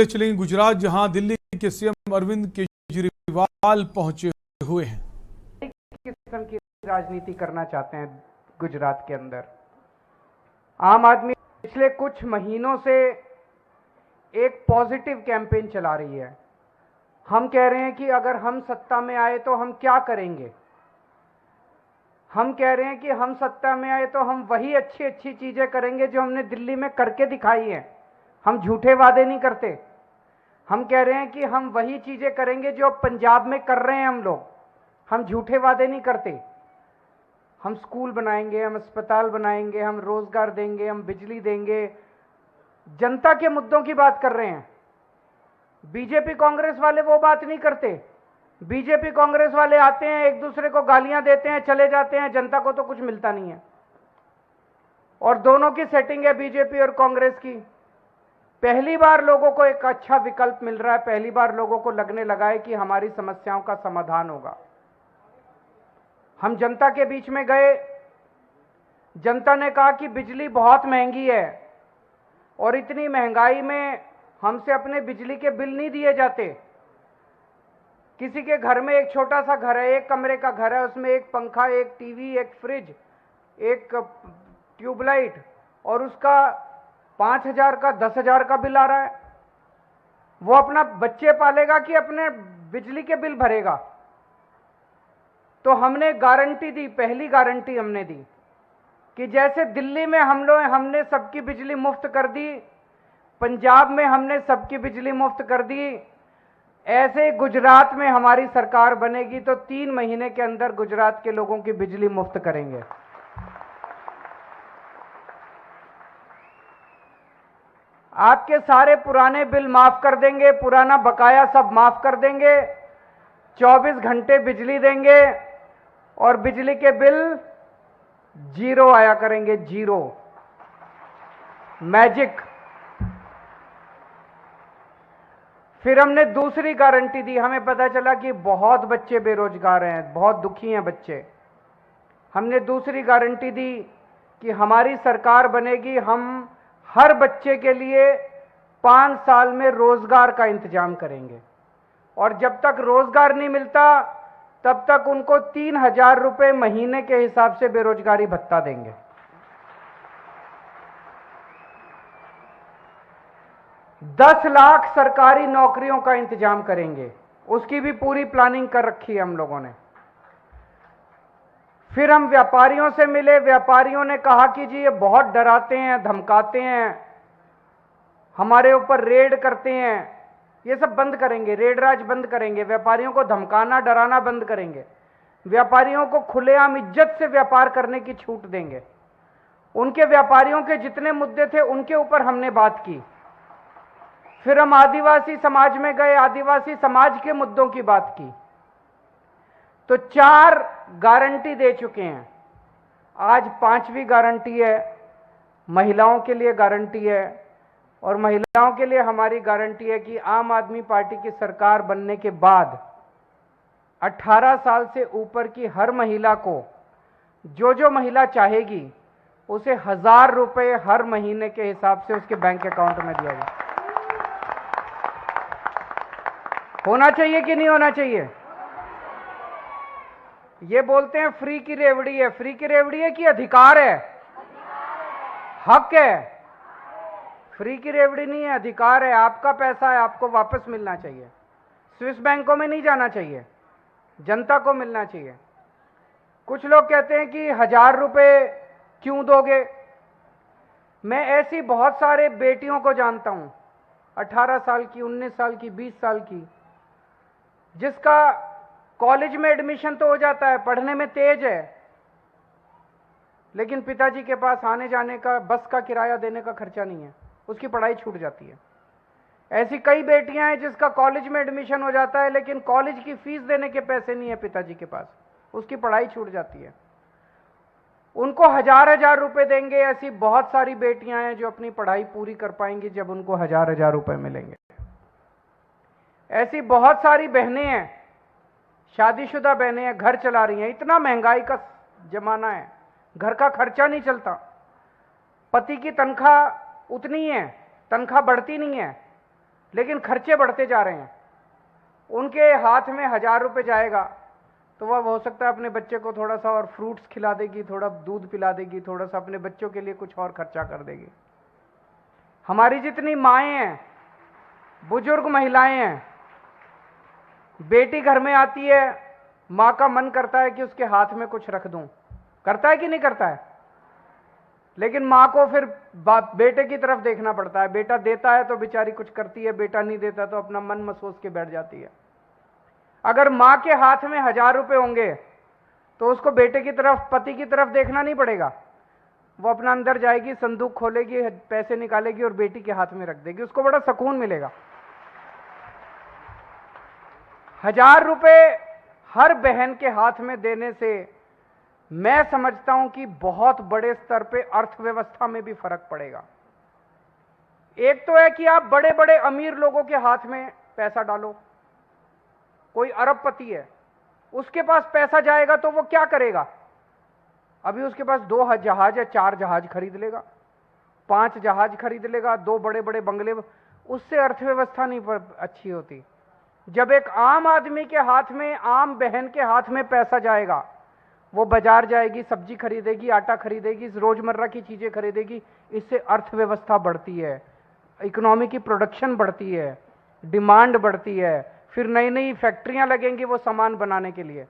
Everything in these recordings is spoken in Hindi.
चलेंगे गुजरात, जहां दिल्ली के सीएम अरविंद केजरीवाल पहुंचे हुए हैं। किस किस्म की राजनीति करना चाहते हैं गुजरात के अंदर? आम आदमी पिछले कुछ महीनों से एक पॉजिटिव कैंपेन चला रही है। हम कह रहे हैं कि अगर हम सत्ता में आए तो हम क्या करेंगे। हम कह रहे हैं कि हम सत्ता में आए तो हम वही अच्छी अच्छी चीजें करेंगे जो हमने दिल्ली में करके दिखाई हैं। हम झूठे वादे नहीं करते। हम कह रहे हैं कि हम वही चीजें करेंगे जो पंजाब में कर रहे हैं हम लोग। हम झूठे वादे नहीं करते। हम स्कूल बनाएंगे, हम अस्पताल बनाएंगे, हम रोजगार देंगे, हम बिजली देंगे। जनता के मुद्दों की बात कर रहे हैं। बीजेपी कांग्रेस वाले वो बात नहीं करते। बीजेपी कांग्रेस वाले आते हैं, एक दूसरे को गालियां देते हैं, चले जाते हैं, जनता को तो कुछ मिलता नहीं है। और दोनों की सेटिंग है बीजेपी और कांग्रेस की। पहली बार लोगों को एक अच्छा विकल्प मिल रहा है। पहली बार लोगों को लगने लगा है कि हमारी समस्याओं का समाधान होगा। हम जनता के बीच में गए। जनता ने कहा कि बिजली बहुत महंगी है और इतनी महंगाई में हमसे अपने बिजली के बिल नहीं दिए जाते। किसी के घर में एक छोटा सा घर है, एक कमरे का घर है, उसमें एक पंखा, एक टीवी, एक फ्रिज, एक ट्यूबलाइट, और उसका 5,000 का 10,000 का बिल आ रहा है। वो अपना बच्चे पालेगा कि अपने बिजली के बिल भरेगा? तो हमने गारंटी दी, पहली गारंटी हमने दी कि जैसे दिल्ली में हमने सबकी बिजली मुफ्त कर दी, पंजाब में हमने सबकी बिजली मुफ्त कर दी, ऐसे गुजरात में हमारी सरकार बनेगी तो 3 महीने के अंदर गुजरात के लोगों की बिजली मुफ्त करेंगे। आपके सारे पुराने बिल माफ कर देंगे, पुराना बकाया सब माफ कर देंगे, 24 घंटे बिजली देंगे और बिजली के बिल जीरो आया करेंगे। Zero, magic. फिर हमने दूसरी गारंटी दी। हमें पता चला कि बहुत बच्चे बेरोजगार हैं, बहुत दुखी हैं बच्चे। हमने दूसरी गारंटी दी कि हमारी सरकार बनेगी, हम हर बच्चे के लिए 5 साल में रोजगार का इंतजाम करेंगे और जब तक रोजगार नहीं मिलता तब तक उनको 3,000 रुपए महीने के हिसाब से बेरोजगारी भत्ता देंगे। 10 लाख सरकारी नौकरियों का इंतजाम करेंगे। उसकी भी पूरी प्लानिंग कर रखी है हम लोगों ने। फिर हम व्यापारियों से मिले। व्यापारियों ने कहा कि जी ये बहुत डराते हैं, धमकाते हैं, हमारे ऊपर रेड करते हैं। ये सब बंद करेंगे, रेड राज बंद करेंगे। व्यापारियों को धमकाना डराना बंद करेंगे। व्यापारियों को खुलेआम इज्जत से व्यापार करने की छूट देंगे। उनके व्यापारियों के जितने मुद्दे थे उनके ऊपर हमने बात की। फिर हम आदिवासी समाज में गए, आदिवासी समाज के मुद्दों की बात की। तो 4 गारंटी दे चुके हैं। आज 5वीं गारंटी है, महिलाओं के लिए गारंटी है। और महिलाओं के लिए हमारी गारंटी है कि आम आदमी पार्टी की सरकार बनने के बाद 18 साल से ऊपर की हर महिला को, जो महिला चाहेगी, उसे 1,000 रुपए हर महीने के हिसाब से उसके बैंक अकाउंट में दिया जाए। होना चाहिए कि नहीं होना चाहिए? ये बोलते हैं फ्री की रेवड़ी है। फ्री की रेवड़ी है कि अधिकार है, हक है? फ्री की रेवड़ी नहीं है, अधिकार है। आपका पैसा है, आपको वापस मिलना चाहिए। स्विस बैंकों में नहीं जाना चाहिए, जनता को मिलना चाहिए। कुछ लोग कहते हैं कि 1,000 रुपए क्यों दोगे? मैं ऐसी बहुत सारे बेटियों को जानता हूं, 18 साल की, 19 साल की, 20 साल की, जिसका कॉलेज में एडमिशन तो हो जाता है, पढ़ने में तेज है, लेकिन पिताजी के पास आने जाने का, बस का किराया देने का खर्चा नहीं है, उसकी पढ़ाई छूट जाती है। ऐसी कई बेटियां हैं जिसका कॉलेज में एडमिशन हो जाता है लेकिन कॉलेज की फीस देने के पैसे नहीं है पिताजी के पास, उसकी पढ़ाई छूट जाती है। उनको 1,000 रुपए देंगे। ऐसी बहुत सारी बेटियां हैं जो अपनी पढ़ाई पूरी कर पाएंगी जब उनको 1,000 रुपए मिलेंगे। ऐसी बहुत सारी बहनें हैं, शादीशुदा बहनें हैं, घर चला रही हैं। इतना महंगाई का जमाना है, घर का खर्चा नहीं चलता। पति की तनख्वाह उतनी है, तनख्वाह बढ़ती नहीं है, लेकिन खर्चे बढ़ते जा रहे हैं। उनके हाथ में 1000 रुपये जाएगा तो वह हो सकता है अपने बच्चे को थोड़ा सा और फ्रूट्स खिला देगी, थोड़ा दूध पिला देगी, थोड़ा सा अपने बच्चों के लिए कुछ और खर्चा कर देगी। हमारी जितनी माएँ हैं, बुजुर्ग महिलाएं हैं, बेटी घर में आती है, माँ का मन करता है कि उसके हाथ में कुछ रख दूं, करता है कि नहीं करता है? लेकिन माँ को फिर बेटे की तरफ देखना पड़ता है। बेटा देता है तो बेचारी कुछ करती है, बेटा नहीं देता तो अपना मन महसूस के बैठ जाती है। अगर माँ के हाथ में 1000 रुपये होंगे तो उसको बेटे की तरफ, पति की तरफ देखना नहीं पड़ेगा। वो अपना अंदर जाएगी, संदूक खोलेगी, पैसे निकालेगी और बेटी के हाथ में रख देगी, उसको बड़ा सुकून मिलेगा। 1000 रुपये हर बहन के हाथ में देने से मैं समझता हूं कि बहुत बड़े स्तर पे अर्थव्यवस्था में भी फर्क पड़ेगा। एक तो है कि आप बड़े बड़े अमीर लोगों के हाथ में पैसा डालो। कोई अरबपति है, उसके पास पैसा जाएगा तो वो क्या करेगा? अभी उसके पास 2 जहाज या 4 जहाज खरीद लेगा, 5 जहाज खरीद लेगा, 2 बड़े बड़े बंगले। उससे अर्थव्यवस्था नहीं अच्छी होती। जब एक आम आदमी के हाथ में, आम बहन के हाथ में पैसा जाएगा, वो बाजार जाएगी, सब्जी खरीदेगी, आटा खरीदेगी, रोजमर्रा की चीजें खरीदेगी, इससे अर्थव्यवस्था बढ़ती है, इकोनॉमी की प्रोडक्शन बढ़ती है, डिमांड बढ़ती है, फिर नई नई फैक्ट्रियां लगेंगी वो सामान बनाने के लिए।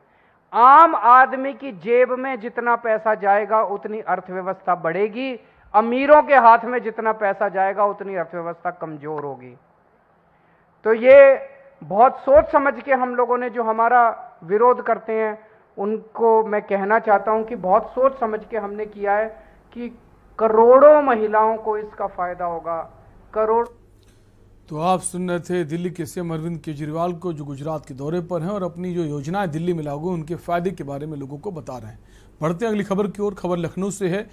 आम आदमी की जेब में जितना पैसा जाएगा उतनी अर्थव्यवस्था बढ़ेगी, अमीरों के हाथ में जितना पैसा जाएगा उतनी अर्थव्यवस्था कमजोर होगी। तो ये बहुत सोच समझ के हम लोगों ने, जो हमारा विरोध करते हैं, उनको मैं कहना चाहता हूं कि बहुत सोच समझ के हमने किया है कि करोड़ों महिलाओं को इसका फायदा होगा। करोड़। तो आप सुन रहे थे दिल्ली के सीएम अरविंद केजरीवाल को, जो गुजरात के दौरे पर हैं और अपनी जो योजनाएं दिल्ली में लागू, उनके फायदे के बारे में लोगों को बता रहे हैं। बढ़ते हैं अगली खबर की ओर। खबर लखनऊ से है।